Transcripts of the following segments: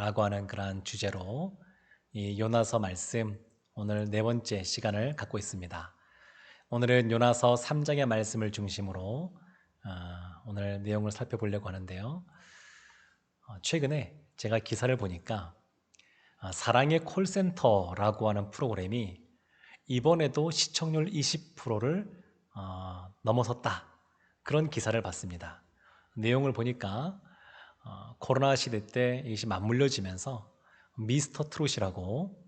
요나라고 하는 그러한 주제로 이 요나서 말씀 오늘 네 번째 시간을 갖고 있습니다. 오늘은 요나서 3장의 말씀을 중심으로 오늘 내용을 살펴보려고 하는데요. 최근에 제가 기사를 보니까 사랑의 콜센터라고 하는 프로그램이 이번에도 시청률 20%를 넘어섰다. 그런 기사를 봤습니다. 내용을 보니까 코로나 시대 때 이것이 맞물려지면서 미스터 트롯이라고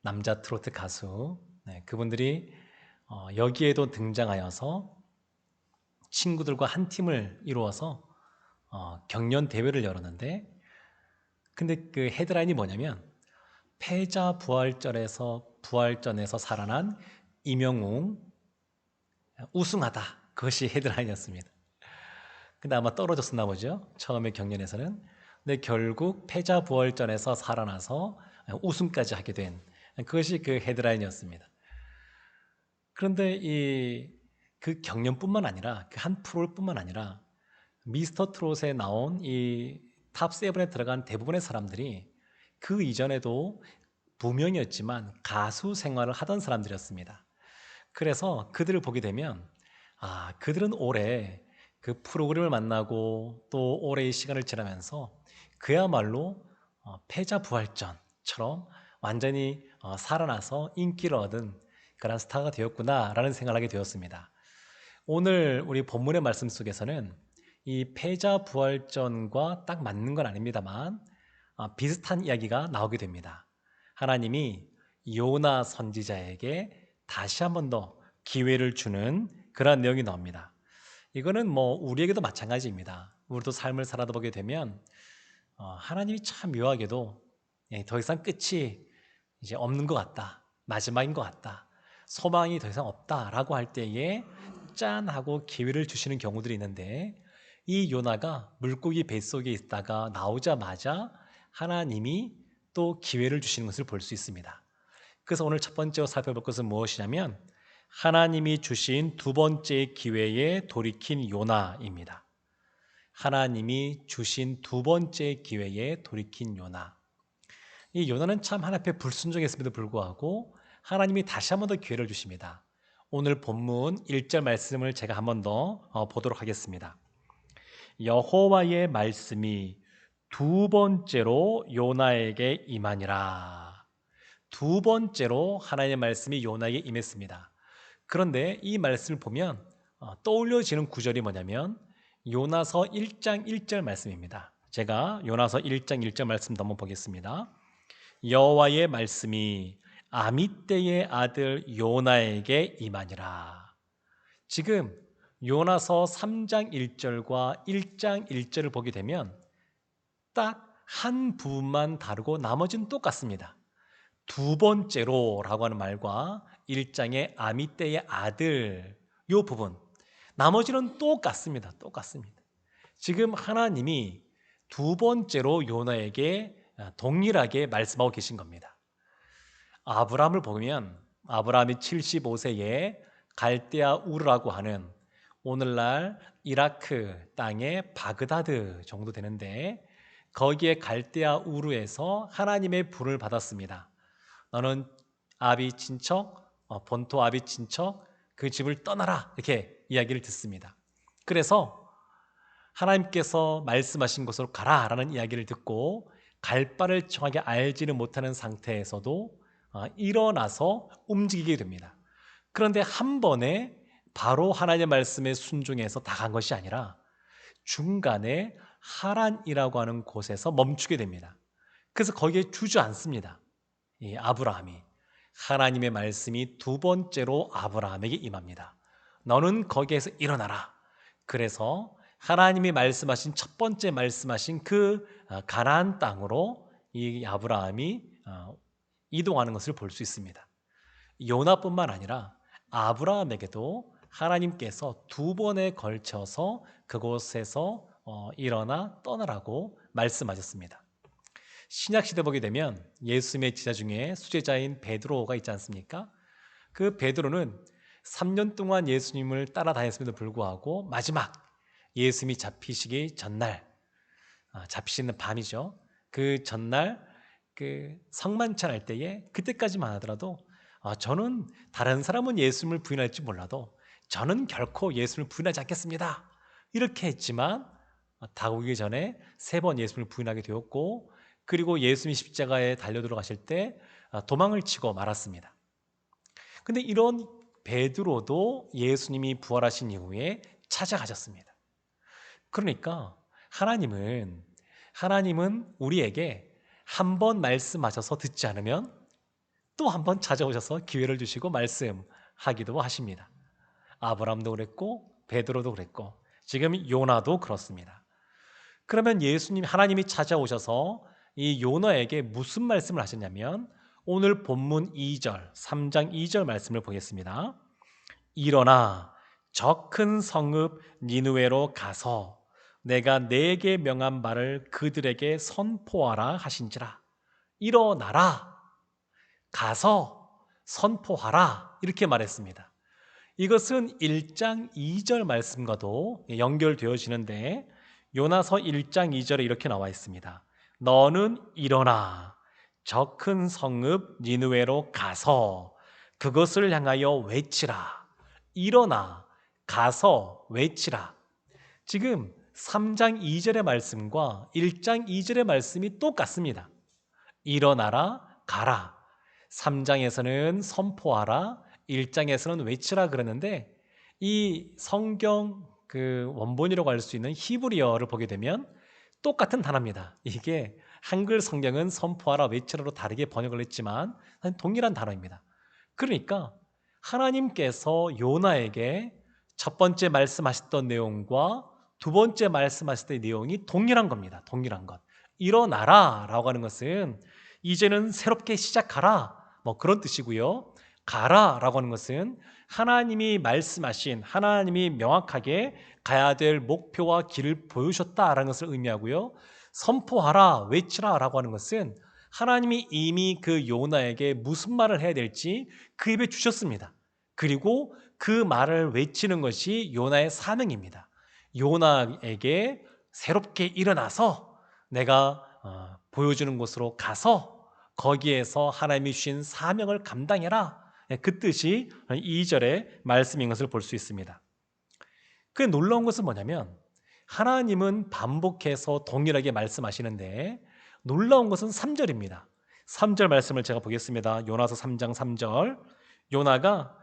남자 트로트 가수 그분들이 여기에도 등장하여서 친구들과 한 팀을 이루어서 경연 대회를 열었는데 근데 그 헤드라인이 뭐냐면 패자 부활전에서 살아난 임영웅 우승하다. 그것이 헤드라인이었습니다. 근데 아마 떨어졌었나 보죠. 처음에 경연에서는. 근데 결국 패자 부활전에서 살아나서 우승까지 하게 된 그것이 그 헤드라인이었습니다. 그런데 그 경연뿐만 아니라 그 한 프로뿐만 아니라 미스터 트롯에 나온 이 탑 세븐에 들어간 대부분의 사람들이 그 이전에도 무명이었지만 가수 생활을 하던 사람들이었습니다. 그래서 그들을 보게 되면 그들은 올해 그 프로그램을 만나고 또 올해의 시간을 지나면서 그야말로 패자부활전처럼 완전히 살아나서 인기를 얻은 그런 스타가 되었구나라는 생각을 하게 되었습니다. 오늘 우리 본문의 말씀 속에서는 이 패자부활전과 딱 맞는 건 아닙니다만 비슷한 이야기가 나오게 됩니다. 하나님이 요나 선지자에게 다시 한 번 더 기회를 주는 그런 내용이 나옵니다. 이거는 뭐 우리에게도 마찬가지입니다. 우리도 삶을 살아다 보게 되면 하나님이 참 묘하게도 더 이상 끝이 이제 없는 것 같다. 마지막인 것 같다. 소망이 더 이상 없다라고 할 때에 짠 하고 기회를 주시는 경우들이 있는데 이 요나가 물고기 뱃속에 있다가 나오자마자 하나님이 또 기회를 주시는 것을 볼 수 있습니다. 그래서 오늘 첫 번째로 살펴볼 것은 무엇이냐면 하나님이 주신 두 번째 기회에 돌이킨 요나입니다. 하나님이 주신 두 번째 기회에 돌이킨 요나. 이 요나는 참 하나님 앞에 불순종했음에도 불구하고 하나님이 다시 한 번 더 기회를 주십니다. 오늘 본문 1절 말씀을 제가 한 번 더 보도록 하겠습니다. 여호와의 말씀이 두 번째로 요나에게 임하니라. 두 번째로 하나님의 말씀이 요나에게 임했습니다. 그런데 이 말씀을 보면 떠올려지는 구절이 뭐냐면 요나서 1장 1절 말씀입니다. 제가 요나서 1장 1절 말씀 한번 보겠습니다. 여호와의 말씀이 아미떼의 아들 요나에게 임하니라. 지금 요나서 3장 1절과 1장 1절을 보게 되면 딱 한 부분만 다르고 나머지는 똑같습니다. 두 번째로라고 하는 말과 1장의 아미떼의 아들 이 부분 나머지는 똑같습니다. 똑같습니다. 지금 하나님이 두 번째로 요나에게 동일하게 말씀하고 계신 겁니다. 아브라함을 보면 아브라함이 75세에 갈대아 우르라고 하는 오늘날 이라크 땅의 바그다드 정도 되는데 거기에 갈대아 우르에서 하나님의 불을 받았습니다. 너는 아비 친척, 본토 아비 친척 그 집을 떠나라 이렇게 이야기를 듣습니다. 그래서 하나님께서 말씀하신 곳으로 가라라는 이야기를 듣고 갈 바를 정확하게 알지는 못하는 상태에서도 일어나서 움직이게 됩니다. 그런데 한 번에 바로 하나님의 말씀에 순종해서 다 간 것이 아니라 중간에 하란이라고 하는 곳에서 멈추게 됩니다. 그래서 거기에 주저앉습니다. 이 아브라함이 하나님의 말씀이 두 번째로 아브라함에게 임합니다. 너는 거기에서 일어나라. 그래서 하나님이 말씀하신 첫 번째 말씀하신 그 가나안 땅으로 이 아브라함이 이동하는 것을 볼 수 있습니다. 요나뿐만 아니라 아브라함에게도 하나님께서 두 번에 걸쳐서 그곳에서 일어나 떠나라고 말씀하셨습니다. 신약 시대 보게 되면 예수님의 제자 중에 수제자인 베드로가 있지 않습니까? 그 베드로는 3년 동안 예수님을 따라다녔음에도 불구하고 마지막 예수님이 잡히시기 전날 잡히시는 밤이죠. 그 전날 성만찬 할 때에 그때까지만 하더라도 저는 다른 사람은 예수님을 부인할지 몰라도 저는 결코 예수님을 부인하지 않겠습니다. 이렇게 했지만 다가오기 전에 3번 예수님을 부인하게 되었고, 그리고 예수님이 십자가에 달려 들어가실 때 도망을 치고 말았습니다. 근데 이런 베드로도 예수님이 부활하신 이후에 찾아가셨습니다. 그러니까 하나님은 우리에게 한 번 말씀하셔서 듣지 않으면 또 한 번 찾아오셔서 기회를 주시고 말씀하기도 하십니다. 아브라함도 그랬고 베드로도 그랬고 지금 요나도 그렇습니다. 그러면 하나님이 찾아오셔서 이 요나에게 무슨 말씀을 하셨냐면, 오늘 본문 2절, 3장 2절 말씀을 보겠습니다. 일어나 저 큰 성읍 니느웨로 가서 내가 내게 명한 말을 그들에게 선포하라 하신지라. 일어나라, 가서 선포하라, 이렇게 말했습니다. 이것은 1장 2절 말씀과도 연결되어지는데, 요나서 1장 2절에 이렇게 나와 있습니다. 너는 일어나 저 큰 성읍 니느웨로 가서 그것을 향하여 외치라. 일어나 가서 외치라. 지금 3장 2절의 말씀과 1장 2절의 말씀이 똑같습니다. 일어나라, 가라. 3장에서는 선포하라, 1장에서는 외치라 그러는데, 이 성경 원본이라고 할 수 있는 히브리어를 보게 되면 똑같은 단어입니다. 이게 한글 성경은 선포하라, 외치라로 다르게 번역을 했지만 동일한 단어입니다. 그러니까 하나님께서 요나에게 첫 번째 말씀하셨던 내용과 두 번째 말씀하셨던 내용이 동일한 겁니다. 동일한 것. 일어나라 라고 하는 것은 이제는 새롭게 시작하라, 그런 뜻이고요. 가라 라고 하는 것은 하나님이 말씀하신, 하나님이 명확하게 가야 될 목표와 길을 보여주셨다라는 것을 의미하고요. 선포하라, 외치라 라고 하는 것은 하나님이 이미 그 요나에게 무슨 말을 해야 될지 그 입에 주셨습니다. 그리고 그 말을 외치는 것이 요나의 사명입니다. 요나에게 새롭게 일어나서 내가 보여주는 곳으로 가서 거기에서 하나님이 주신 사명을 감당해라. 그 뜻이 2절의 말씀인 것을 볼 수 있습니다. 그 놀라운 것은 뭐냐면, 하나님은 반복해서 동일하게 말씀하시는데 놀라운 것은 3절입니다. 3절 말씀을 제가 보겠습니다. 요나서 3장 3절. 요나가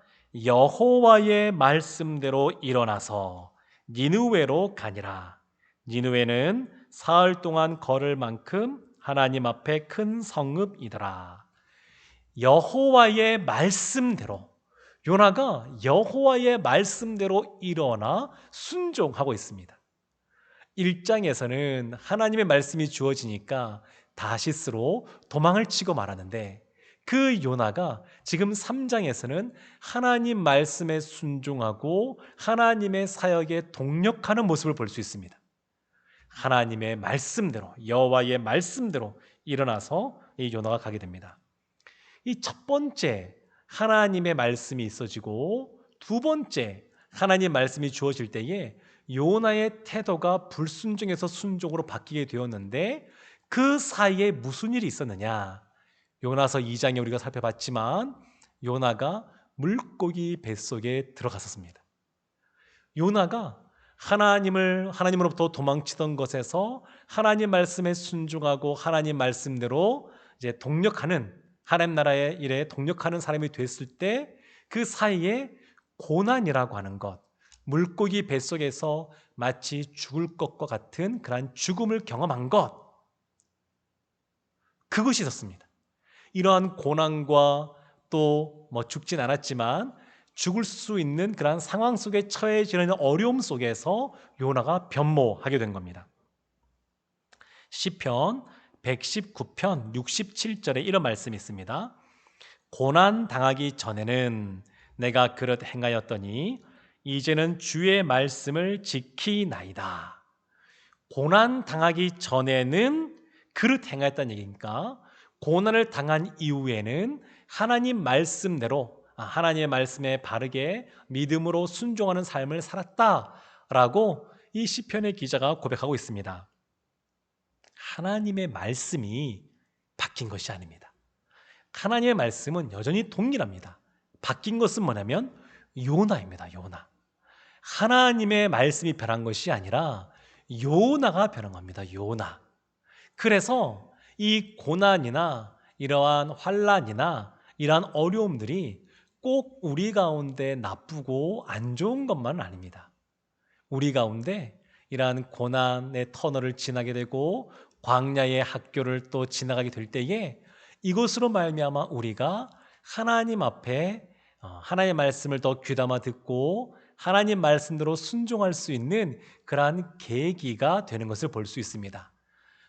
여호와의 말씀대로 일어나서 니느웨로 가니라. 니느웨는 사흘 동안 걸을 만큼 하나님 앞에 큰 성읍이더라. 여호와의 말씀대로, 요나가 여호와의 말씀대로 일어나 순종하고 있습니다. 1장에서는 하나님의 말씀이 주어지니까 다시스로 도망을 치고 말하는데, 그 요나가 지금 3장에서는 하나님 말씀에 순종하고 하나님의 사역에 동력하는 모습을 볼 수 있습니다. 하나님의 말씀대로, 여호와의 말씀대로 일어나서 이 요나가 가게 됩니다. 이 첫 번째 하나님의 말씀이 있어지고 두 번째 하나님의 말씀이 주어질 때에 요나의 태도가 불순종에서 순종으로 바뀌게 되었는데, 그 사이에 무슨 일이 있었느냐? 요나서 2장에 우리가 살펴봤지만 요나가 물고기 뱃속에 들어갔었습니다. 요나가 하나님으로부터 도망치던 것에서 하나님 말씀에 순종하고 하나님 말씀대로 이제 동력하는, 하나님 나라의 일에 동력하는 사람이 됐을 때 그 사이에 고난이라고 하는 것, 물고기 뱃속에서 마치 죽을 것과 같은 그러한 죽음을 경험한 것, 그것이 있었습니다. 이러한 고난과 또 죽진 않았지만 죽을 수 있는 그러한 상황 속에 처해지는 어려움 속에서 요나가 변모하게 된 겁니다. 시편 119편 67절에 이런 말씀이 있습니다. 고난 당하기 전에는 내가 그릇 행하였더니 이제는 주의 말씀을 지키나이다. 고난 당하기 전에는 그릇 행하였다는 얘기니까, 고난을 당한 이후에는 하나님 말씀대로, 하나님의 말씀에 바르게 믿음으로 순종하는 삶을 살았다라고 이 시편의 기자가 고백하고 있습니다. 하나님의 말씀이 바뀐 것이 아닙니다. 하나님의 말씀은 여전히 동일합니다. 바뀐 것은 뭐냐면 요나입니다. 요나. 하나님의 말씀이 변한 것이 아니라 요나가 변한 겁니다. 요나. 그래서 이 고난이나 이러한 환난이나 이러한 어려움들이 꼭 우리 가운데 나쁘고 안 좋은 것만은 아닙니다. 우리 가운데 이러한 고난의 터널을 지나게 되고 광야의 학교를 또 지나가게 될 때에 이것으로 말미암아 우리가 하나님 앞에 하나님의 말씀을 더 귀담아 듣고 하나님 말씀대로 순종할 수 있는 그러한 계기가 되는 것을 볼 수 있습니다.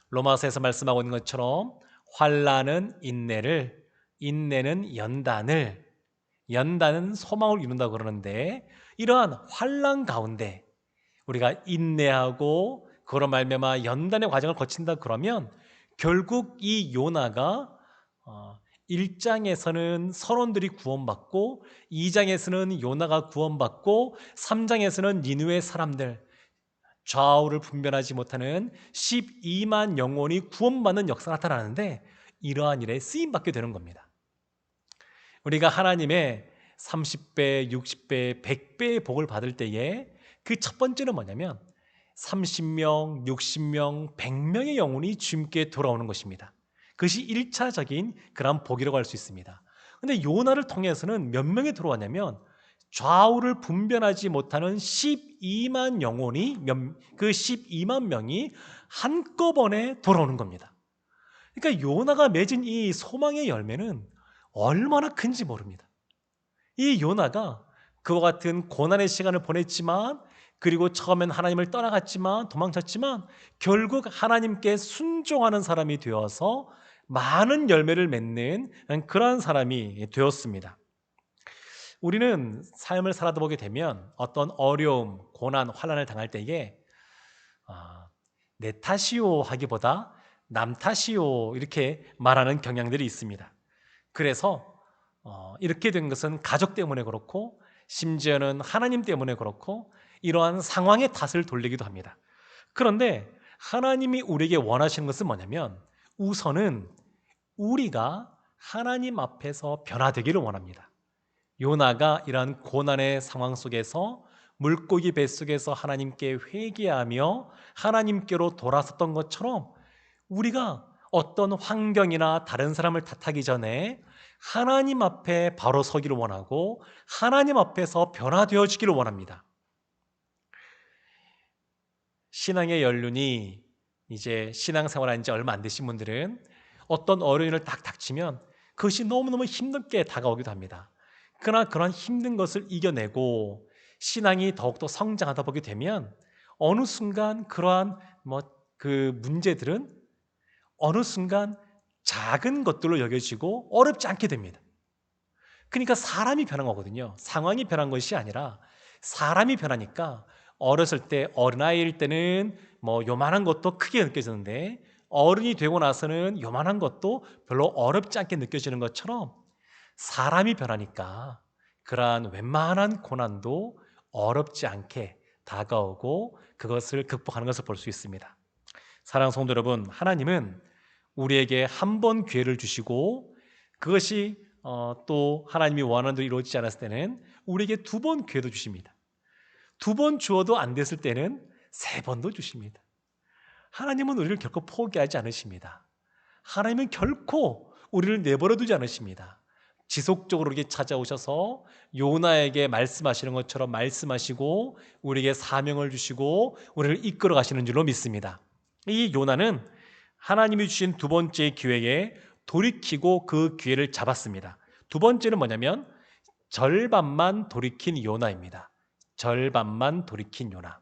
로마서에서 말씀하고 있는 것처럼 환난은 인내를, 인내는 연단을, 연단은 소망을 이룬다고 그러는데 이러한 환난 가운데 우리가 인내하고 그로 말미암아 연단의 과정을 거친다 그러면 결국 이 요나가 1장에서는 선원들이 구원받고 2장에서는 요나가 구원받고 3장에서는 니느웨 사람들 좌우를 분별하지 못하는 12만 영혼이 구원받는 역사가 나타나는데 이러한 일에 쓰임받게 되는 겁니다. 우리가 하나님의 30배, 60배, 100배의 복을 받을 때에 그 첫 번째는 뭐냐면 30명, 60명, 100명의 영혼이 주님께 돌아오는 것입니다. 그것이 1차적인 그런 복이라고 할 수 있습니다. 그런데 요나를 통해서는 몇 명이 들어왔냐면 좌우를 분별하지 못하는 12만 영혼이 그 12만 명이 한꺼번에 돌아오는 겁니다. 그러니까 요나가 맺은 이 소망의 열매는 얼마나 큰지 모릅니다. 이 요나가 그와 같은 고난의 시간을 보냈지만 그리고 처음엔 하나님을 떠나갔지만 도망쳤지만 결국 하나님께 순종하는 사람이 되어서 많은 열매를 맺는 그러한 사람이 되었습니다. 우리는 삶을 살아다 보게 되면 어떤 어려움, 고난, 환난을 당할 때에 내 탓이요 하기보다 남 탓이요 이렇게 말하는 경향들이 있습니다. 그래서 이렇게 된 것은 가족 때문에 그렇고 심지어는 하나님 때문에 그렇고 이러한 상황의 탓을 돌리기도 합니다. 그런데 하나님이 우리에게 원하시는 것은 뭐냐면 우선은 우리가 하나님 앞에서 변화되기를 원합니다. 요나가 이러한 고난의 상황 속에서 물고기 뱃속에서 하나님께 회개하며 하나님께로 돌아섰던 것처럼 우리가 어떤 환경이나 다른 사람을 탓하기 전에 하나님 앞에 바로 서기를 원하고 하나님 앞에서 변화되어지기를 원합니다. 신앙의 연륜이 이제 신앙생활한 지 얼마 안 되신 분들은 어떤 어려움을 딱 닥치면 그것이 너무너무 힘들게 다가오기도 합니다. 그러나 그런 힘든 것을 이겨내고 신앙이 더욱더 성장하다 보게 되면 어느 순간 그러한 그 문제들은 어느 순간 작은 것들로 여겨지고 어렵지 않게 됩니다. 그러니까 사람이 변한 거거든요. 상황이 변한 것이 아니라 사람이 변하니까 어렸을 때 어린아이일 때는 요만한 것도 크게 느껴지는데 어른이 되고 나서는 요만한 것도 별로 어렵지 않게 느껴지는 것처럼 사람이 변하니까 그러한 웬만한 고난도 어렵지 않게 다가오고 그것을 극복하는 것을 볼 수 있습니다. 사랑하는 성도 여러분, 하나님은 우리에게 한 번 기회를 주시고 그것이 또 하나님이 원하는 대로 이루어지지 않았을 때는 우리에게 2번 기회도 주십니다. 2번 주어도 안 됐을 때는 3번도 주십니다. 하나님은 우리를 결코 포기하지 않으십니다. 하나님은 결코 우리를 내버려 두지 않으십니다. 지속적으로 이렇게 찾아오셔서 요나에게 말씀하시는 것처럼 말씀하시고 우리에게 사명을 주시고 우리를 이끌어 가시는 줄로 믿습니다. 이 요나는 하나님이 주신 2번째 기회에 돌이키고 그 기회를 잡았습니다. 2번째는 뭐냐면 절반만 돌이킨 요나입니다. 절반만 돌이킨 요나.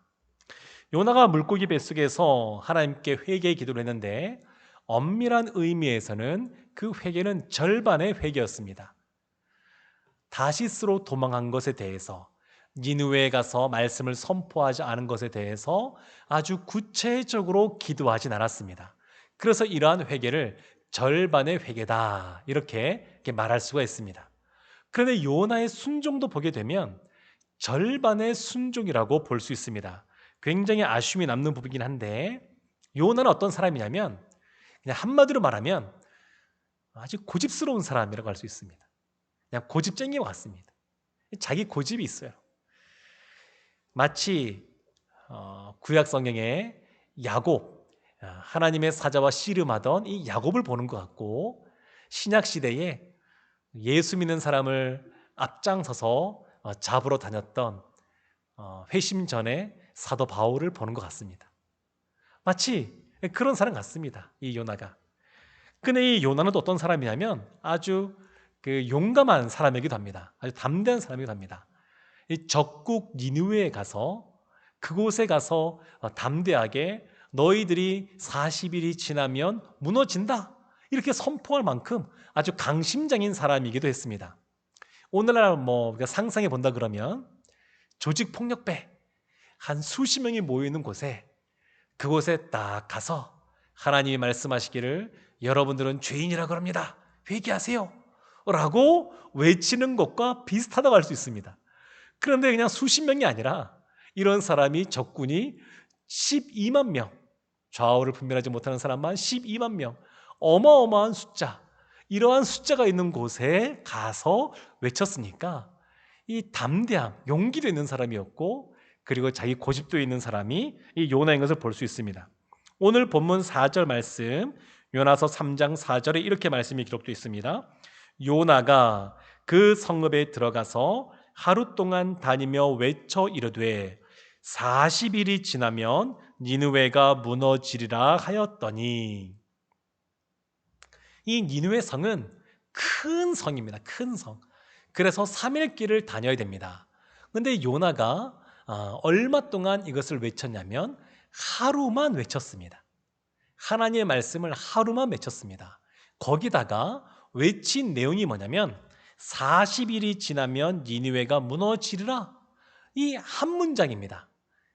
요나가 물고기 뱃속에서 하나님께 회개의 기도를 했는데 엄밀한 의미에서는 그 회개는 절반의 회개였습니다. 다시스로 도망한 것에 대해서 니느웨에 가서 말씀을 선포하지 않은 것에 대해서 아주 구체적으로 기도하진 않았습니다. 그래서 이러한 회개를 절반의 회개다 이렇게 말할 수가 있습니다. 그런데 요나의 순종도 보게 되면 절반의 순종이라고 볼 수 있습니다. 굉장히 아쉬움이 남는 부분이긴 한데 요나는 어떤 사람이냐면 그냥 한마디로 말하면 아주 고집스러운 사람이라고 할 수 있습니다. 그냥 고집쟁이와 같습니다. 자기 고집이 있어요. 마치 구약 성경에 야곱, 하나님의 사자와 씨름하던 이 야곱을 보는 것 같고, 신약 시대에 예수 믿는 사람을 앞장서서 잡으러 다녔던 회심 전에 사도 바울을 보는 것 같습니다. 마치 그런 사람 같습니다. 이 요나가. 근데 이 요나는 또 어떤 사람이냐면 아주 용감한 사람이기도 합니다. 아주 담대한 사람이기도 합니다. 이 적국 니느웨에 가서 그곳에 가서 담대하게 너희들이 40일이 지나면 무너진다 이렇게 선포할 만큼 아주 강심장인 사람이기도 했습니다. 오늘날 우리가 상상해 본다 그러면 조직폭력배 한 수십 명이 모여 있는 곳에 그곳에 딱 가서 하나님이 말씀하시기를 여러분들은 죄인이라 그럽니다. 회개하세요 라고 외치는 것과 비슷하다고 할 수 있습니다. 그런데 그냥 수십 명이 아니라 이런 사람이 적군이 12만 명, 좌우를 분별하지 못하는 사람만 12만 명, 어마어마한 숫자, 이러한 숫자가 있는 곳에 가서 외쳤으니까 이 담대함, 용기도 있는 사람이었고, 그리고 자기 고집도 있는 사람이 이 요나인 것을 볼 수 있습니다. 오늘 본문 4절 말씀, 요나서 3장 4절에 이렇게 말씀이 기록되어 있습니다. 요나가 그 성읍에 들어가서 하루 동안 다니며 외쳐 이르되 40일이 지나면 니느웨가 무너지리라 하였더니, 이 니느웨 성은 큰 성입니다. 큰 성. 그래서 3일 길을 다녀야 됩니다. 그런데 요나가 얼마 동안 이것을 외쳤냐면 하루만 외쳤습니다. 하나님의 말씀을 하루만 외쳤습니다. 거기다가 외친 내용이 뭐냐면 40일이 지나면 니느웨가 무너지리라. 이 한 문장입니다.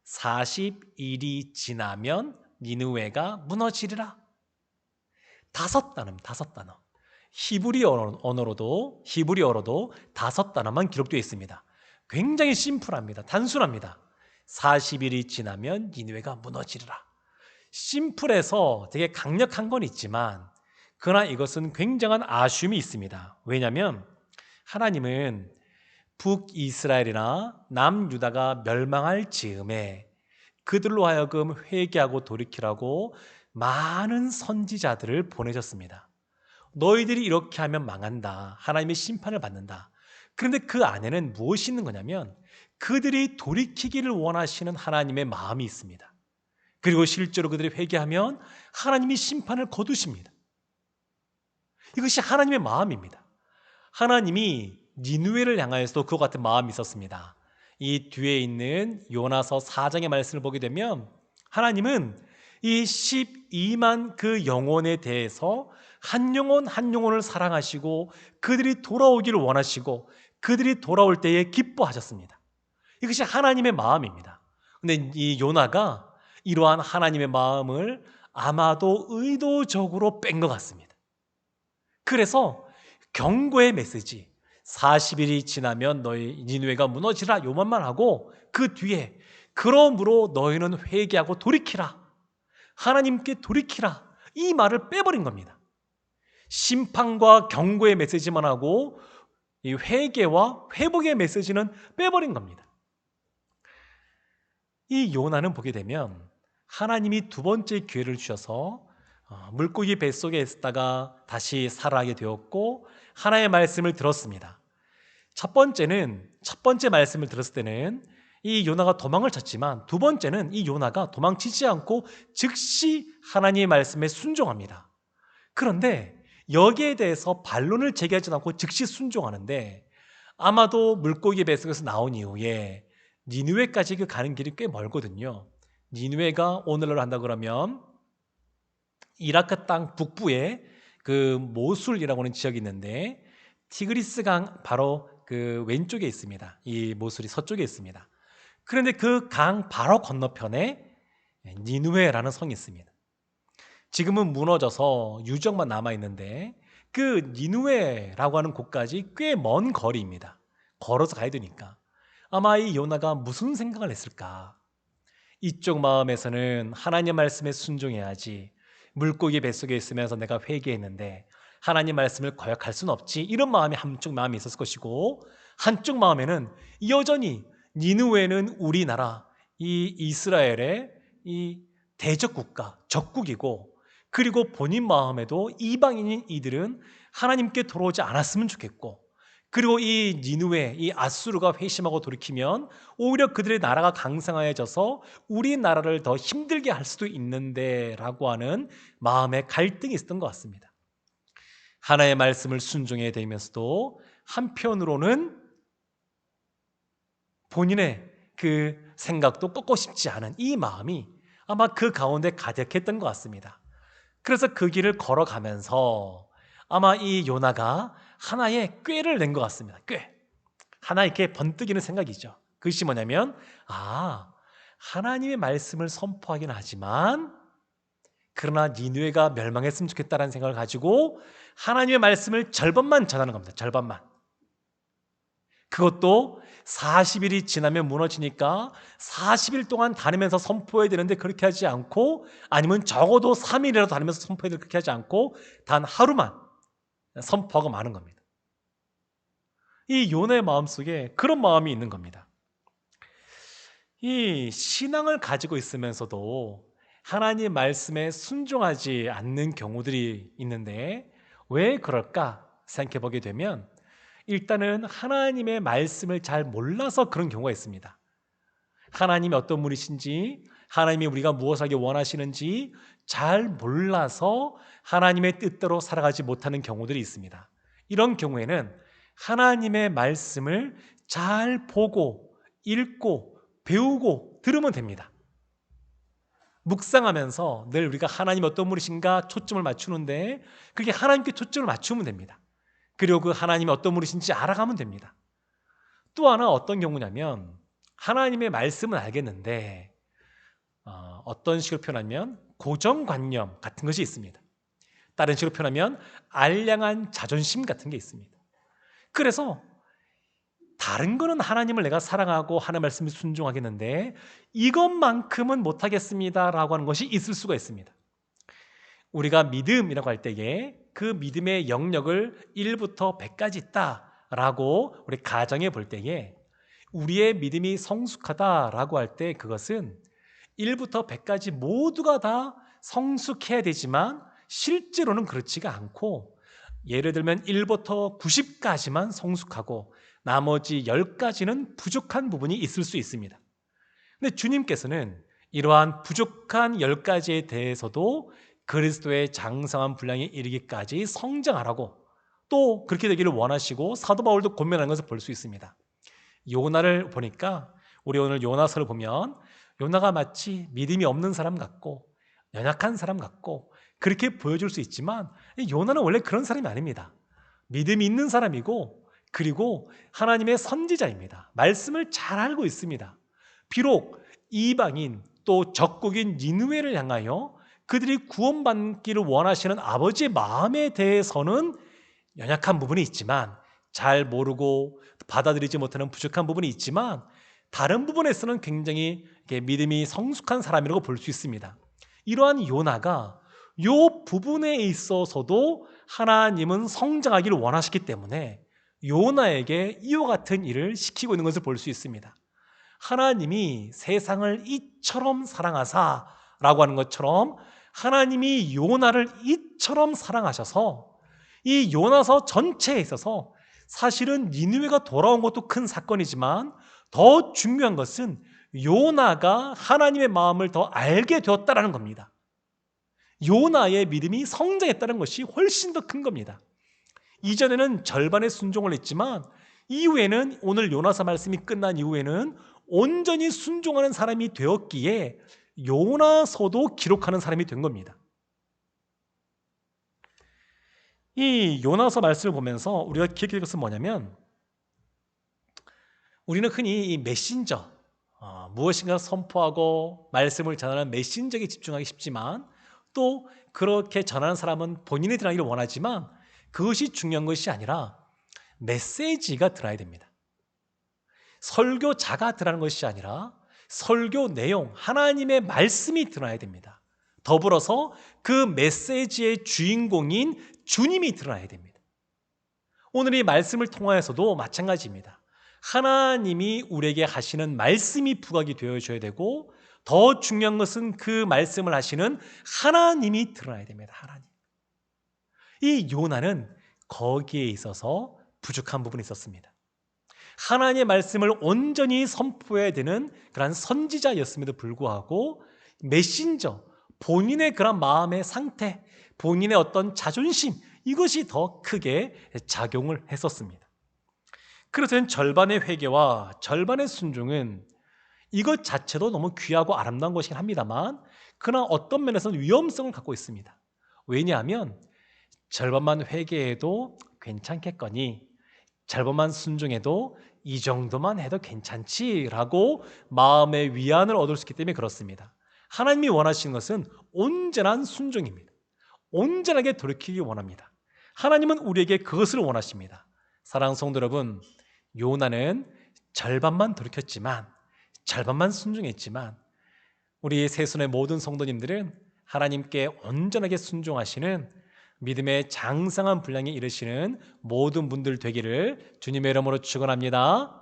40일이 지나면 니느웨가 무너지리라. 5단어입니다. 5단어. 히브리어로도 5단어만 기록되어 있습니다. 굉장히 심플합니다. 단순합니다. 40일이 지나면 니느웨가 무너지리라. 심플해서 되게 강력한 건 있지만 그러나 이것은 굉장한 아쉬움이 있습니다. 왜냐하면 하나님은 북이스라엘이나 남유다가 멸망할 즈음에 그들로 하여금 회개하고 돌이키라고 많은 선지자들을 보내셨습니다. 너희들이 이렇게 하면 망한다. 하나님의 심판을 받는다. 그런데 그 안에는 무엇이 있는 거냐면 그들이 돌이키기를 원하시는 하나님의 마음이 있습니다. 그리고 실제로 그들이 회개하면 하나님이 심판을 거두십니다. 이것이 하나님의 마음입니다. 하나님이 니느웨를 향하여서도 그와 같은 마음이 있었습니다. 이 뒤에 있는 요나서 4장의 말씀을 보게 되면 하나님은 이 12만 그 영혼에 대해서 한 영혼 한 영혼을 사랑하시고 그들이 돌아오기를 원하시고 그들이 돌아올 때에 기뻐하셨습니다. 이것이 하나님의 마음입니다. 그런데 이 요나가 이러한 하나님의 마음을 아마도 의도적으로 뺀 것 같습니다. 그래서 경고의 메시지 40일이 지나면 너희 니느웨가 무너지라 요만만 하고 그 뒤에 그러므로 너희는 회개하고 돌이키라 하나님께 돌이키라 이 말을 빼버린 겁니다. 심판과 경고의 메시지만 하고 이 회개와 회복의 메시지는 빼버린 겁니다. 이 요나는 보게 되면 하나님이 두 번째 기회를 주셔서 물고기 뱃속에 있다가 다시 살아나게 되었고 하나님의 말씀을 들었습니다. 첫 번째 말씀을 들었을 때는 이 요나가 도망을 쳤지만 두 번째는 이 요나가 도망치지 않고 즉시 하나님의 말씀에 순종합니다. 그런데 여기에 대해서 반론을 제기하지 않고 즉시 순종하는데 아마도 물고기 뱃속에서 나온 이후에 니느웨까지 가는 길이 꽤 멀거든요. 니느웨가 오늘날로 한다 그러면 이라크 땅 북부에 그 모술이라고 하는 지역이 있는데 티그리스 강 바로 그 왼쪽에 있습니다. 이 모술이 서쪽에 있습니다. 그런데 그 강 바로 건너편에 니느웨라는 성이 있습니다. 지금은 무너져서 유적만 남아 있는데 그 니느웨라고 하는 곳까지 꽤 먼 거리입니다. 걸어서 가야 되니까. 아마 이 요나가 무슨 생각을 했을까? 이쪽 마음에서는 하나님의 말씀에 순종해야지. 물고기 뱃속에 있으면서 내가 회개했는데 하나님 말씀을 거역할 수는 없지. 이런 마음이 한쪽 마음이 있었을 것이고, 한쪽 마음에는 여전히 니느웨는 우리나라, 이 이스라엘의 이 대적 국가, 적국이고, 그리고 본인 마음에도 이방인인 이들은 하나님께 돌아오지 않았으면 좋겠고, 그리고 이 니느웨, 이 아수르가 회심하고 돌이키면 오히려 그들의 나라가 강성해져서 우리나라를 더 힘들게 할 수도 있는데 라고 하는 마음의 갈등이 있었던 것 같습니다. 하나의 말씀을 순종해야 되면서도 한편으로는 본인의 그 생각도 꺾고 싶지 않은 이 마음이 아마 그 가운데 가득했던 것 같습니다. 그래서 그 길을 걸어가면서 아마 이 요나가 하나의 꾀를 낸 것 같습니다. 꾀. 하나 이렇게 번뜩이는 생각이죠. 그것이 뭐냐면, 하나님의 말씀을 선포하긴 하지만 그러나 니느웨가 멸망했으면 좋겠다는 생각을 가지고 하나님의 말씀을 절반만 전하는 겁니다. 절반만. 그것도 40일이 지나면 무너지니까 40일 동안 다니면서 선포해야 되는데 그렇게 하지 않고, 아니면 적어도 3일이라도 다니면서 선포해야 되는데 그렇게 하지 않고 단 하루만 선포하고 마는 겁니다. 이 요나의 마음속에 그런 마음이 있는 겁니다. 이 신앙을 가지고 있으면서도 하나님 말씀에 순종하지 않는 경우들이 있는데 왜 그럴까 생각해 보게 되면, 일단은 하나님의 말씀을 잘 몰라서 그런 경우가 있습니다. 하나님이 어떤 분이신지, 하나님이 우리가 무엇을 하기 원하시는지 잘 몰라서 하나님의 뜻대로 살아가지 못하는 경우들이 있습니다. 이런 경우에는 하나님의 말씀을 잘 보고 읽고 배우고 들으면 됩니다. 묵상하면서 늘 우리가 하나님 어떤 분이신가 초점을 맞추는데 그게 하나님께 초점을 맞추면 됩니다. 그리고 그 하나님이 어떤 분이신지 알아가면 됩니다. 또 하나 어떤 경우냐면, 하나님의 말씀은 알겠는데 어떤 식으로 표현하면 고정관념 같은 것이 있습니다. 다른 식으로 표현하면 알량한 자존심 같은 게 있습니다. 그래서 다른 거는 하나님을 내가 사랑하고 하나님 말씀에 순종하겠는데 이것만큼은 못하겠습니다 라고 하는 것이 있을 수가 있습니다. 우리가 믿음이라고 할 때에 그 믿음의 영역을 1부터 100까지 있다라고 우리 가정해 볼 때에, 우리의 믿음이 성숙하다라고 할 때 그것은 1부터 100까지 모두가 다 성숙해야 되지만 실제로는 그렇지가 않고, 예를 들면 1부터 90까지만 성숙하고 나머지 10가지는 부족한 부분이 있을 수 있습니다. 근데 주님께서는 이러한 부족한 10가지에 대해서도 그리스도의 장성한 분량에 이르기까지 성장하라고 또 그렇게 되기를 원하시고 사도 바울도 권면하는 것을 볼 수 있습니다. 요나를 보니까, 우리 오늘 요나서를 보면 요나가 마치 믿음이 없는 사람 같고 연약한 사람 같고 그렇게 보여줄 수 있지만 요나는 원래 그런 사람이 아닙니다. 믿음이 있는 사람이고, 그리고 하나님의 선지자입니다. 말씀을 잘 알고 있습니다. 비록 이방인 또 적국인 니느웨를 향하여 그들이 구원받기를 원하시는 아버지의 마음에 대해서는 연약한 부분이 있지만, 잘 모르고 받아들이지 못하는 부족한 부분이 있지만, 다른 부분에서는 굉장히 믿음이 성숙한 사람이라고 볼 수 있습니다. 이러한 요나가 이 부분에 있어서도 하나님은 성장하기를 원하시기 때문에 요나에게 이와 같은 일을 시키고 있는 것을 볼 수 있습니다. 하나님이 세상을 이처럼 사랑하사라고 하는 것처럼 하나님이 요나를 이처럼 사랑하셔서 이 요나서 전체에 있어서 사실은 니느웨가 돌아온 것도 큰 사건이지만 더 중요한 것은 요나가 하나님의 마음을 더 알게 되었다는 겁니다. 요나의 믿음이 성장했다는 것이 훨씬 더 큰 겁니다. 이전에는 절반의 순종을 했지만 이후에는, 오늘 요나서 말씀이 끝난 이후에는 온전히 순종하는 사람이 되었기에 요나서도 기록하는 사람이 된 겁니다. 이 요나서 말씀을 보면서 우리가 기억해야 될 것은 뭐냐면, 우리는 흔히 이 메신저, 무엇인가 선포하고 말씀을 전하는 메신저에 집중하기 쉽지만, 또 그렇게 전하는 사람은 본인이 드러나기를 원하지만 그것이 중요한 것이 아니라 메시지가 드러나야 됩니다. 설교자가 드러나는 것이 아니라 설교 내용, 하나님의 말씀이 드러나야 됩니다. 더불어서 그 메시지의 주인공인 주님이 드러나야 됩니다. 오늘 이 말씀을 통하여서도 마찬가지입니다. 하나님이 우리에게 하시는 말씀이 부각이 되어줘야 되고, 더 중요한 것은 그 말씀을 하시는 하나님이 드러나야 됩니다. 하나님. 이 요나는 거기에 있어서 부족한 부분이 있었습니다. 하나님의 말씀을 온전히 선포해야 되는 그런 선지자였음에도 불구하고 메신저, 본인의 그런 마음의 상태, 본인의 어떤 자존심, 이것이 더 크게 작용을 했었습니다. 그래서 절반의 회개와 절반의 순종은 이것 자체도 너무 귀하고 아름다운 것이긴 합니다만, 그러나 어떤 면에서는 위험성을 갖고 있습니다. 왜냐하면 절반만 회개해도 괜찮겠거니, 절반만 순종해도 이 정도만 해도 괜찮지라고 마음의 위안을 얻을 수 있기 때문에 그렇습니다. 하나님이 원하시는 것은 온전한 순종입니다. 온전하게 돌이키기 원합니다. 하나님은 우리에게 그것을 원하십니다. 사랑하는 성도 여러분, 요나는 절반만 돌이켰지만, 절반만 순종했지만, 우리 새순의 모든 성도님들은 하나님께 온전하게 순종하시는 믿음의 장성한 분량에 이르시는 모든 분들 되기를 주님의 이름으로 축원합니다.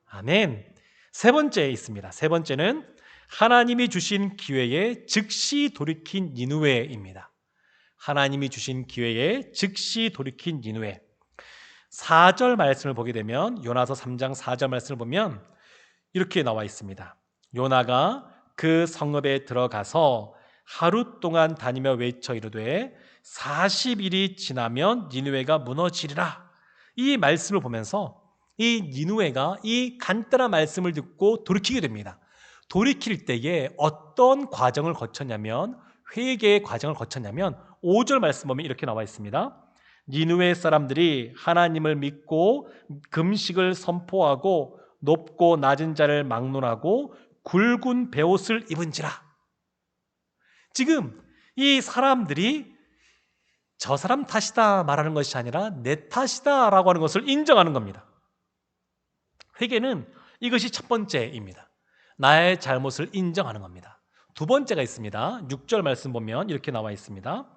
아멘. 세 번째 있습니다. 세 번째는 하나님이 주신 기회에 즉시 돌이킨 니느웨입니다. 하나님이 주신 기회에 즉시 돌이킨 니느웨. 4절 말씀을 보게 되면, 요나서 3장 4절 말씀을 보면 이렇게 나와 있습니다. 요나가 그 성읍에 들어가서 하루 동안 다니며 외쳐 이르되 40일이 지나면 니느웨가 무너지리라. 이 말씀을 보면서 이 니느웨가 이 간단한 말씀을 듣고 돌이키게 됩니다. 돌이킬 때에 어떤 과정을 거쳤냐면, 회개의 과정을 거쳤냐면 5절 말씀 보면 이렇게 나와 있습니다. 니느웨 사람들이 하나님을 믿고 금식을 선포하고 높고 낮은 자를 막론하고 굵은 베옷을 입은지라. 지금 이 사람들이 저 사람 탓이다 말하는 것이 아니라 내 탓이다 라고 하는 것을 인정하는 겁니다. 회개는 이것이 첫 번째입니다. 나의 잘못을 인정하는 겁니다. 두 번째가 있습니다. 6절 말씀 보면 이렇게 나와 있습니다.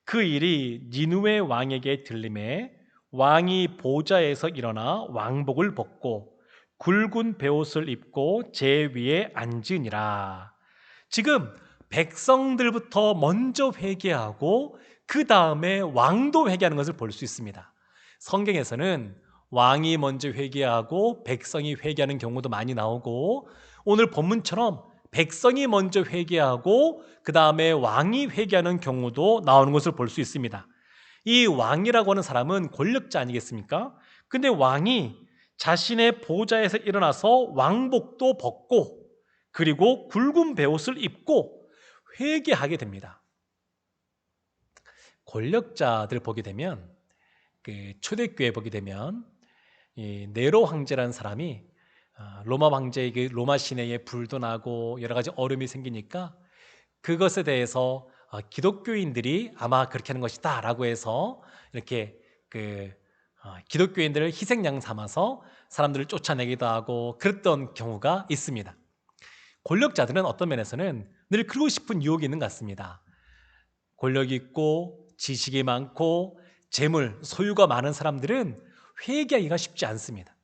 그 일이 니느웨 왕에게 들림에 왕이 보좌에서 일어나 왕복을 벗고 굵은 베옷을 입고 제 위에 앉으니라. 지금 백성들부터 먼저 회개하고 그 다음에 왕도 회개하는 것을 볼 수 있습니다. 성경에서는 왕이 먼저 회개하고 백성이 회개하는 경우도 많이 나오고, 오늘 본문처럼 백성이 먼저 회개하고 그 다음에 왕이 회개하는 경우도 나오는 것을 볼 수 있습니다. 이 왕이라고 하는 사람은 권력자 아니겠습니까? 근데 왕이 자신의 보좌에서 일어나서 왕복도 벗고 그리고 굵은 베옷을 입고 회개하게 됩니다. 권력자들 보게 되면, 그 초대교회 보게 되면 이 네로 황제라는 사람이 로마 황제에게 로마 시내에 불도 나고 여러 가지 어려움이 생기니까 그것에 대해서 기독교인들이 아마 그렇게 하는 것이다 라고 해서 이렇게 기독교인들을 희생양 삼아서 사람들을 쫓아내기도 하고 그랬던 경우가 있습니다. 권력자들은 어떤 면에서는 늘 그러고 싶은 유혹이 있는 것 같습니다. 권력이 있고 지식이 많고 재물, 소유가 많은 사람들은 회개하기가 쉽지 않습니다.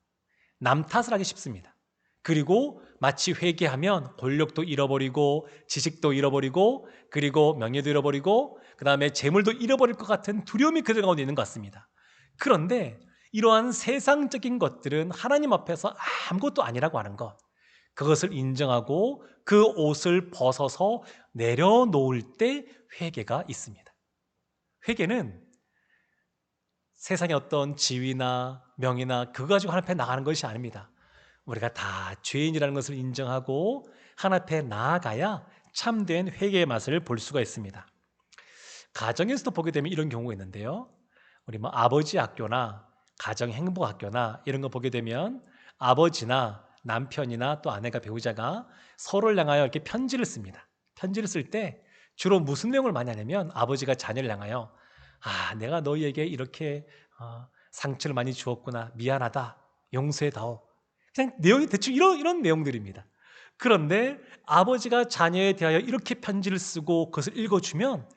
남 탓을 하기 쉽습니다. 그리고 마치 회개하면 권력도 잃어버리고 지식도 잃어버리고 그리고 명예도 잃어버리고 그 다음에 재물도 잃어버릴 것 같은 두려움이 그들 가운데 있는 것 같습니다. 그런데 이러한 세상적인 것들은 하나님 앞에서 아무것도 아니라고 하는 것, 그것을 인정하고 그 옷을 벗어서 내려놓을 때 회개가 있습니다. 회개는 세상의 어떤 지위나 명예나 그거 가지고 하나님 앞에 나가는 것이 아닙니다. 우리가 다 죄인이라는 것을 인정하고 하나님 앞에 나아가야 참된 회개의 맛을 볼 수가 있습니다. 가정에서도 보게 되면 이런 경우가 있는데요. 우리 아버지 학교나 가정 행복 학교나 이런 거 보게 되면 아버지나 남편이나 또 아내가 배우자가 서로를 향하여 이렇게 편지를 씁니다. 편지를 쓸 때 주로 무슨 내용을 많이 하냐면, 아버지가 자녀를 향하여 내가 너희에게 이렇게 상처를 많이 주었구나, 미안하다, 용서해다오. 그냥 내용이 대충 이런 내용들입니다. 그런데 아버지가 자녀에 대하여 이렇게 편지를 쓰고 그것을 읽어주면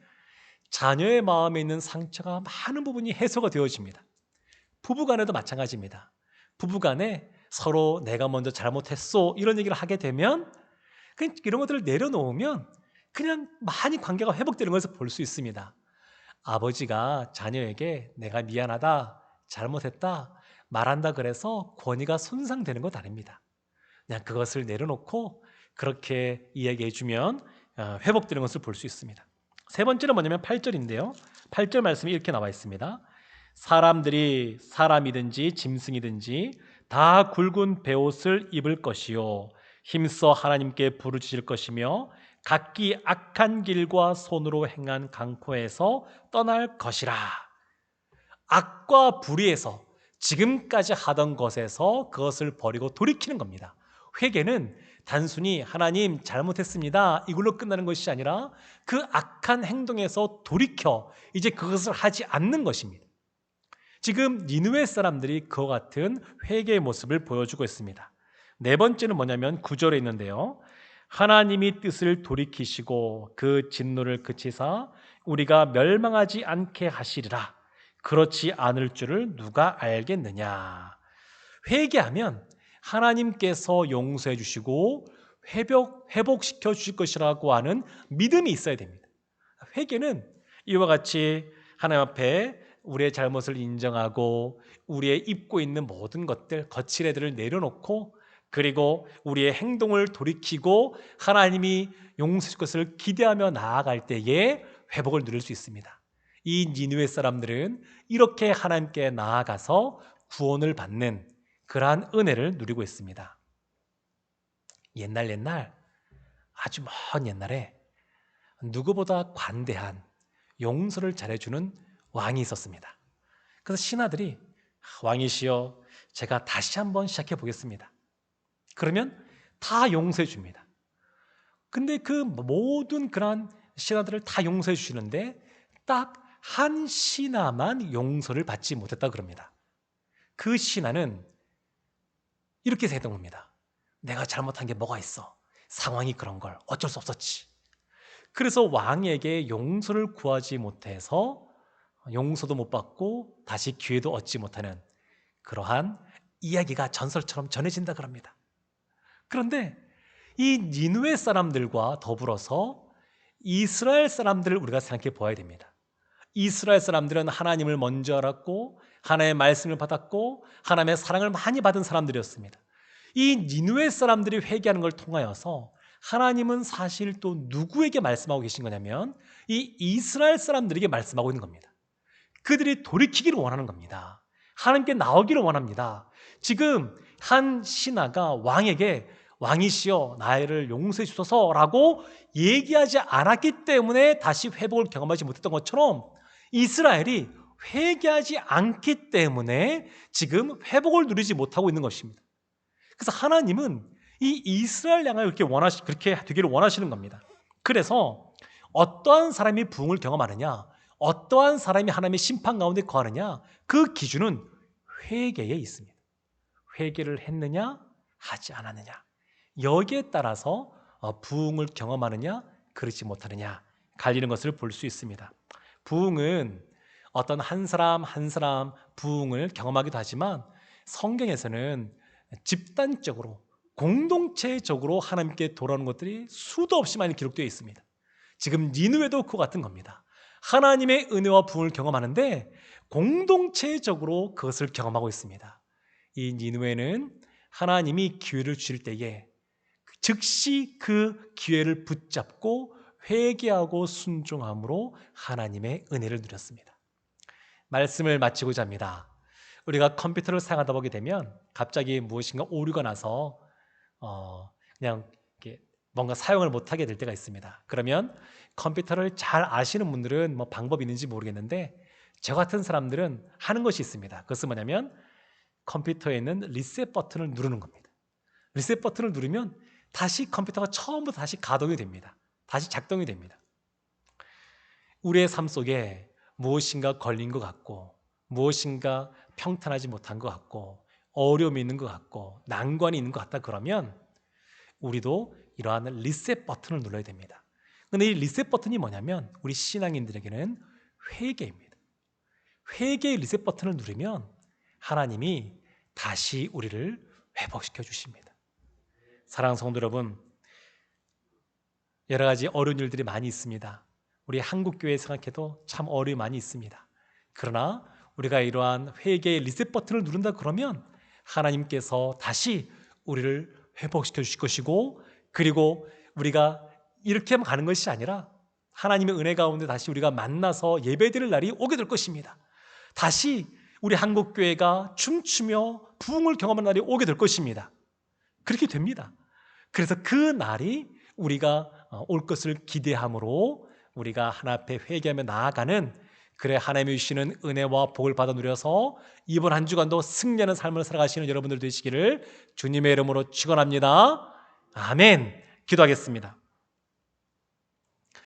자녀의 마음에 있는 상처가 많은 부분이 해소가 되어집니다. 부부간에도 마찬가지입니다. 부부간에 서로 내가 먼저 잘못했어 이런 얘기를 하게 되면 그냥 이런 것들을 내려놓으면 그냥 많이 관계가 회복되는 것을 볼 수 있습니다. 아버지가 자녀에게 내가 미안하다, 잘못했다 말한다 그래서 권위가 손상되는 것 아닙니다. 그냥 그것을 내려놓고 그렇게 이야기해 주면 회복되는 것을 볼 수 있습니다. 세 번째는 뭐냐면 8절인데요. 8절 말씀이 이렇게 나와 있습니다. 사람들이 사람이든지 짐승이든지 다 굵은 베옷을 입을 것이요 힘써 하나님께 부르짖을 것이며 각기 악한 길과 손으로 행한 강포에서 떠날 것이라. 악과 불의에서 지금까지 하던 것에서 그것을 버리고 돌이키는 겁니다. 회개는 단순히 하나님 잘못했습니다 이걸로 끝나는 것이 아니라 그 악한 행동에서 돌이켜 이제 그것을 하지 않는 것입니다. 지금 니느웨 사람들이 그와 같은 회개의 모습을 보여주고 있습니다. 네 번째는 뭐냐면 9절에 있는데요. 하나님이 뜻을 돌이키시고 그 진노를 그치사 우리가 멸망하지 않게 하시리라. 그렇지 않을 줄을 누가 알겠느냐. 회개하면 하나님께서 용서해 주시고 회복시켜 주실 것이라고 하는 믿음이 있어야 됩니다. 회개는 이와 같이 하나님 앞에 우리의 잘못을 인정하고 우리의 입고 있는 모든 것들, 거칠애들을 내려놓고 그리고 우리의 행동을 돌이키고 하나님이 용서해 줄 것을 기대하며 나아갈 때에 회복을 누릴 수 있습니다. 이 니느웨 사람들은 이렇게 하나님께 나아가서 구원을 받는 그러한 은혜를 누리고 있습니다. 옛날 아주 먼 옛날에 누구보다 관대한 용서를 잘해주는 왕이 있었습니다. 그래서 신하들이 왕이시여 제가 다시 한번 시작해 보겠습니다. 그러면 다 용서해 줍니다. 근데 그 모든 그러한 신하들을 다 용서해 주시는데 딱 한 신하만 용서를 받지 못했다 그럽니다. 그 신하는 이렇게 생각한 겁니다. 내가 잘못한 게 뭐가 있어? 상황이 그런 걸 어쩔 수 없었지. 그래서 왕에게 용서를 구하지 못해서 용서도 못 받고 다시 기회도 얻지 못하는 그러한 이야기가 전설처럼 전해진다 그럽니다. 그런데 이 니느웨 사람들과 더불어서 이스라엘 사람들을 우리가 생각해 보아야 됩니다. 이스라엘 사람들은 하나님을 먼저 알았고 하나님의 말씀을 받았고 하나님의 사랑을 많이 받은 사람들이었습니다. 이 니느웨 사람들이 회개하는 걸 통하여서 하나님은 사실 또 누구에게 말씀하고 계신 거냐면 이 이스라엘 사람들에게 말씀하고 있는 겁니다. 그들이 돌이키기를 원하는 겁니다. 하나님께 나오기를 원합니다. 지금 한 신하가 왕에게 왕이시여 나를 용서해 주소서라고 얘기하지 않았기 때문에 다시 회복을 경험하지 못했던 것처럼 이스라엘이 회개하지 않기 때문에 지금 회복을 누리지 못하고 있는 것입니다. 그래서 하나님은 이 이스라엘 양을 그렇게 되기를 원하시는 겁니다. 그래서 어떠한 사람이 부흥을 경험하느냐, 어떠한 사람이 하나님의 심판 가운데 거하느냐, 그 기준은 회개에 있습니다. 회개를 했느냐, 하지 않았느냐. 여기에 따라서 부흥을 경험하느냐, 그렇지 못하느냐 갈리는 것을 볼 수 있습니다. 부흥은 어떤 한 사람 한 사람 부흥을 경험하기도 하지만 성경에서는 집단적으로 공동체적으로 하나님께 돌아오는 것들이 수도 없이 많이 기록되어 있습니다. 지금 니느웨도 그와 같은 겁니다. 하나님의 은혜와 부흥을 경험하는데 공동체적으로 그것을 경험하고 있습니다. 이 니느웨는 하나님이 기회를 주실 때에 즉시 그 기회를 붙잡고 회개하고 순종함으로 하나님의 은혜를 누렸습니다. 말씀을 마치고자 합니다. 우리가 컴퓨터를 사용하다 보게 되면 갑자기 무엇인가 오류가 나서 그냥 이렇게 뭔가 사용을 못하게 될 때가 있습니다. 그러면 컴퓨터를 잘 아시는 분들은 뭐 방법이 있는지 모르겠는데 저 같은 사람들은 하는 것이 있습니다. 그것은 뭐냐면 컴퓨터에 있는 리셋 버튼을 누르는 겁니다. 리셋 버튼을 누르면 다시 컴퓨터가 처음부터 다시 가동이 됩니다. 다시 작동이 됩니다. 우리의 삶 속에 무엇인가 걸린 것 같고 무엇인가 평탄하지 못한 것 같고 어려움이 있는 것 같고 난관이 있는 것 같다 그러면 우리도 이러한 리셋 버튼을 눌러야 됩니다. 근데 이 리셋 버튼이 뭐냐면 우리 신앙인들에게는 회개입니다. 회개의 리셋 버튼을 누르면 하나님이 다시 우리를 회복시켜 주십니다. 사랑하는 성도 여러분, 여러 가지 어려운 일들이 많이 있습니다. 우리 한국교회 생각해도 참 어려움이 많이 있습니다. 그러나 우리가 이러한 회개의 리셋 버튼을 누른다 그러면 하나님께서 다시 우리를 회복시켜 주실 것이고, 그리고 우리가 이렇게만 가는 것이 아니라 하나님의 은혜 가운데 다시 우리가 만나서 예배드릴 날이 오게 될 것입니다. 다시 우리 한국교회가 춤추며 부흥을 경험하는 날이 오게 될 것입니다. 그렇게 됩니다. 그래서 그 날이 우리가 올 것을 기대함으로 우리가 하나님 앞에 회개하며 나아가는, 그래 하나님이 주시는 은혜와 복을 받아 누려서 이번 한 주간도 승리하는 삶을 살아가시는 여러분들 되시기를 주님의 이름으로 축원합니다. 아멘. 기도하겠습니다.